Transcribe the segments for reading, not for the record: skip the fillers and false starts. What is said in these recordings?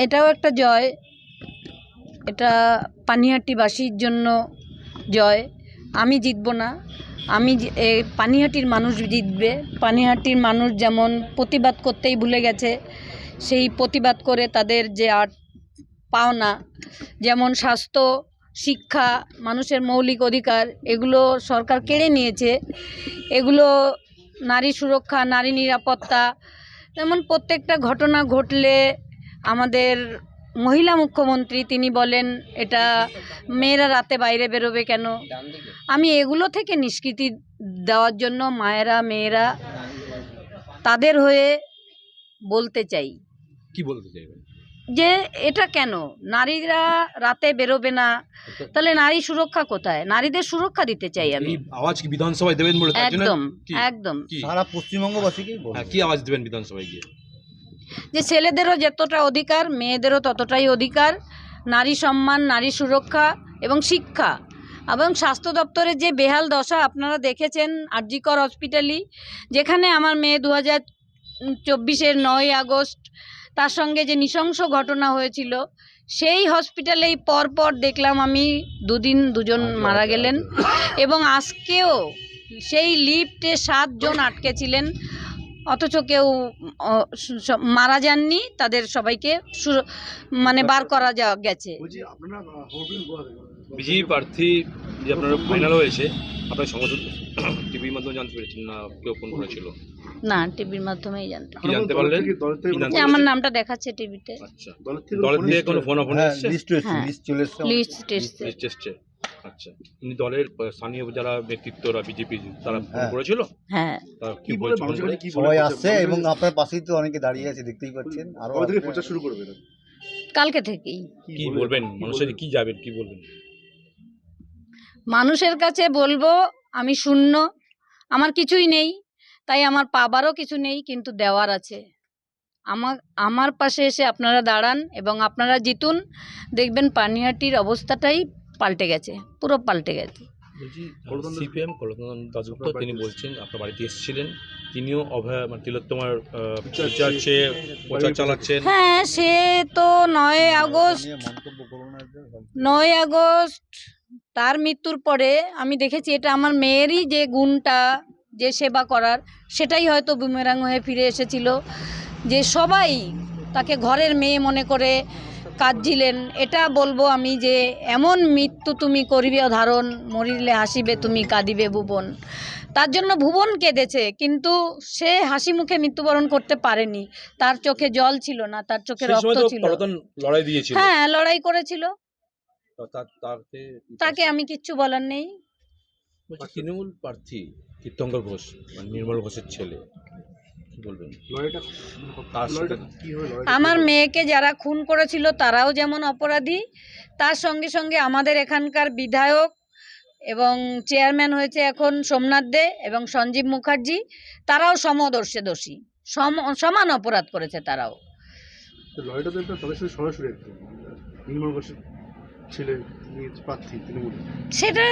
এটাও একটা জয়, এটা পানিহাটিবাসীর জন্য জয়। আমি জিতব না, পানিহাটির মানুষ জিতবে। পানিহাটির মানুষ যেমন প্রতিবাদ করতেই ভুলে গেছে, সেই প্রতিবাদ করে তাদের যে পাওনা, যেমন স্বাস্থ্য, শিক্ষা, মানুষের মৌলিক অধিকার, এগুলো সরকার কেড়ে নিয়েছে। এগুলো নারী সুরক্ষা, নারী নিরাপত্তা, যেমন প্রত্যেকটা ঘটনা ঘটলে আমাদের মহিলা মুখ্যমন্ত্রী তিনি বলেন এটা মেয়েরা রাতে বাইরে বেরোবে কেন। আমি এগুলো থেকে নিষ্কৃতি দেওয়ার জন্য মায়েরা, মেয়েরা তাদের হয়ে বলতে চাই। কি বলতে চাইবেন? যে এটা কেন নারীরা রাতে বেরোবে না, তাহলে নারী সুরক্ষা কোথায়? নারীদের সুরক্ষা দিতে চাই আমি। আওয়াজ কি বিধানসভায় দেবেন বলে? একদম একদম সারা পশ্চিমবঙ্গবাসীকে কি আওয়াজ দেবেন বিধানসভায় গিয়ে? যে ছেলেদেরও যতটা অধিকার, মেয়েদেরও ততটাই অধিকার, নারী সম্মান, নারী সুরক্ষা এবং শিক্ষা। এবং স্বাস্থ্য দপ্তরের যে বেহাল দশা আপনারা দেখেছেন আরজিকর হসপিটালই, যেখানে আমার মেয়ে 2024-এর 9ই আগস্ট তার সঙ্গে যে নৃশংস ঘটনা হয়েছিল, সেই হসপিটালেই পরপর দেখলাম আমি দুজন মারা গেলেন। এবং আজকেও সেই লিফটে 7 জন আটকে ছিলেন, অথচ কেউ মারা যাননি, তাদের সবাইকে বার করা গেছে। বিজেপি প্রার্থী যে আপনার ফাইনাল হয়েছে, আপনার সংগঠন টিভির মাধ্যমে জানতে পেরেছেন না কেউ ফোন করেছিল? না, টিভির মাধ্যমেই জানতে পারলেন? আমার নামটা দেখাচ্ছে টিভিতে। আচ্ছা, দলের থেকে কোনো ফোন এসেছে? লিস্ট এসেছে। আচ্ছা, দলের স্থানীয় যারা ব্যক্তিত্বরা বিজেপি তারা ফোন করেছিল? হ্যাঁ, কি বলছেন? সবাই আসছে এবং আপনার পাশেই তো অনেকে দাঁড়িয়ে আছে, দেখতেই পাচ্ছেন। আরো প্রচার শুরু করবে কালকে থেকেই। কি বলবেন মানুষের, কি যাবেন, কি বলবেন? মানুষের কাছে বলবো আমি শূন্য, আমার কিছুই নেই, তাই আমার পাবারও কিছু নেই, কিন্তু দেওয়ার আছে। আমার পাশে এসে আপনারা দাঁড়ান এবং আপনারা জিতুন, দেখবেন পানিহাটির অবস্থাটাই পাল্টে গেছে, পুরো পাল্টে গেছে। সিপিএম কলকাতা দাসগুপ্ত তিনি বলছেন আপনার বাড়িতে এসেছিলেন, তিনিও তিলোত্তমার প্রচার চালাচ্ছেন। হ্যাঁ, সে তো 9 আগস্ট তার মৃত্যুর পরে আমি দেখেছি এটা আমার মেয়েরই যে গুণটা, যে সেবা করার, সেটাই হয়তো বুমেরাং হয়ে ফিরে এসেছিল। যে সবাই তাকে ঘরের মেয়ে মনে করে কাঁদছিলেন। এটা বলবো আমি যে এমন মৃত্যু তুমি করিবে ধারণ, মরিলে হাসিবে তুমি কাঁদিবে ভুবন। তার জন্য ভুবন কেঁদেছে, কিন্তু সে হাসি মুখে মৃত্যুবরণ করতে পারেনি। তার চোখে জল ছিল না, তার চোখে রক্ত ছিল। লড়াই দিয়েছিল, হ্যাঁ, লড়াই করেছিল। তাকে আমি কিচ্ছু বলার নেই। তৃণমূল প্রার্থী তীর্থঙ্কর ঘোষ, নির্মল ঘোষের ছেলে, কি বলবেন? আমার মেয়েকে যারা খুন করেছিল তারাও যেমন অপরাধী, তার সঙ্গে সঙ্গে আমাদের এখানকার বিধায়ক এবং চেয়ারম্যান হয়েছে এখন সোমনাথ দে এবং সঞ্জীব মুখার্জি, তারাও সমদর্শে দোষী, সমান অপরাধ করেছে তারাও। সেটা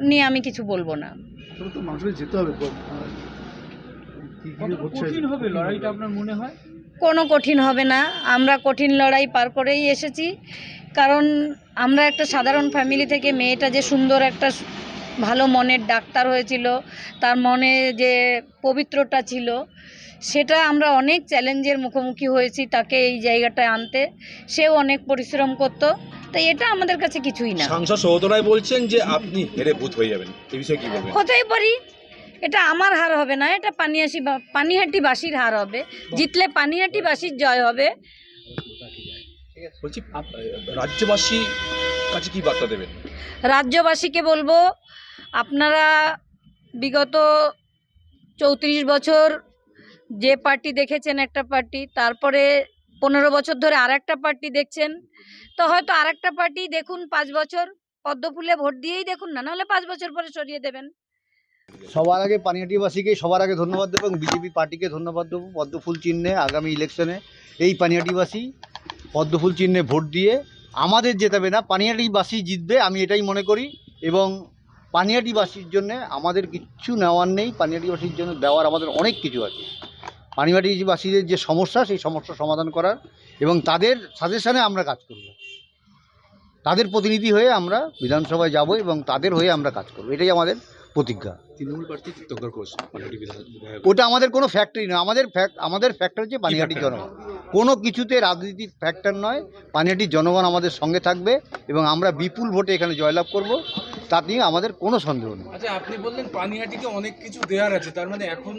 নিয়ে আমি কিছু বলবো না। কোনো কঠিন হবে না, আমরা কঠিন লড়াই পার করেই এসেছি। কারণ আমরা একটা সাধারণ ফ্যামিলি থেকে, মেয়েটা যে সুন্দর একটা ভালো মনের ডাক্তার হয়েছিল, তার মনে যে পবিত্রতা ছিল, সেটা আমরা অনেক চ্যালেঞ্জের মুখোমুখি হয়েছি তাকে এই জায়গাটায় আনতে। সেও অনেক পরিশ্রম করতো, তাই এটা আমাদের কাছে কিছুই না। সাংসদ সৌগত রায় বলছেন যে আপনি হেরে ভূত হয়ে যাবেন, এই বিষয়ে কি বলবেন? হতেই পারি, এটা আমার হার হবে না, এটা পানিহাটিবাসীর হার হবে। জিতলে পানিহাটিবাসীর জয় হবে। বলছি রাজ্যবাসী কাছে কি বার্তা দেবেন? রাজ্যবাসীকে বলবো, আপনারা বিগত 34 বছর যে পার্টি দেখেছেন একটা পার্টি, তারপরে 15 বছর ধরে আর একটা পার্টি দেখছেন, তো হয়তো আর একটা পার্টি দেখুন 5 বছর, পদ্মফুলে ভোট দিয়েই দেখুন না, নাহলে 5 বছর পরে সরিয়ে দেবেন। সবার আগে পানিহাটিবাসীকে সবার আগে ধন্যবাদ দেবো এবং বিজেপি পার্টিকে ধন্যবাদ দেবো। পদ্মফুল চিহ্নে আগামী ইলেকশনে এই পানিহাটিবাসী পদ্মফুল চিহ্নে ভোট দিয়ে আমাদের জেতাবে না, পানিহাটিবাসী জিতবে, আমি এটাই মনে করি। এবং পানিহাটিবাসীর জন্য আমাদের কিচ্ছু নেওয়ার নেই, পানিহাটিবাসীর জন্য দেওয়ার আমাদের অনেক কিছু আছে। পানিহাটিবাসীদের যে সমস্যা সেই সমস্যা সমাধান করার এবং তাদের সাজেশনে আমরা কাজ করব। তাদের প্রতিনিধি হয়ে আমরা বিধানসভায় যাব এবং তাদের হয়ে আমরা কাজ করব, এটাই আমাদের প্রতিজ্ঞা। তৃণমূল প্রার্থী তীর্থঙ্কর ঘোষ পানিহাটি বিধায়ক। ওটা আমাদের কোনো ফ্যাক্টরি নয়, আমাদের ফ্যাক্টর হচ্ছে পানিহাটির জনগণ। কোনো কিছুতে রাজনীতির ফ্যাক্টর নয়, পানিহাটির জনগণ আমাদের সঙ্গে থাকবে এবং আমরা বিপুল ভোটে এখানে জয়লাভ করব, তা নিয়ে আমাদের কোনো সন্দেহ নেই। আচ্ছা, আপনি বললেন পানিহাটিকে অনেক কিছু দেওয়ার আছে, তার মানে এখন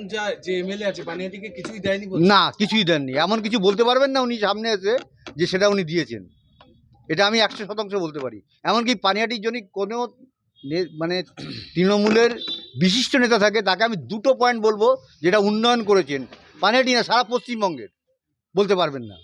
যে এমএলএ আছে পানিহাটিকে কিছুই দেয়নি বলছেন? না, কিছুই দেননি, এমন কিছু বলতে পারবেন না উনি সামনে এসে যে সেটা উনি দিয়েছেন। এটা আমি 100% বলতে পারি। এমনকি পানিহাটির জন্য কোনো মানে তৃণমূলের বিশিষ্ট নেতা থাকে, তাকে আমি দুটো পয়েন্ট বলবো যেটা উন্নয়ন করেছেন, পানিহাটি না সারা পশ্চিমবঙ্গের, বলতে পারবেন না।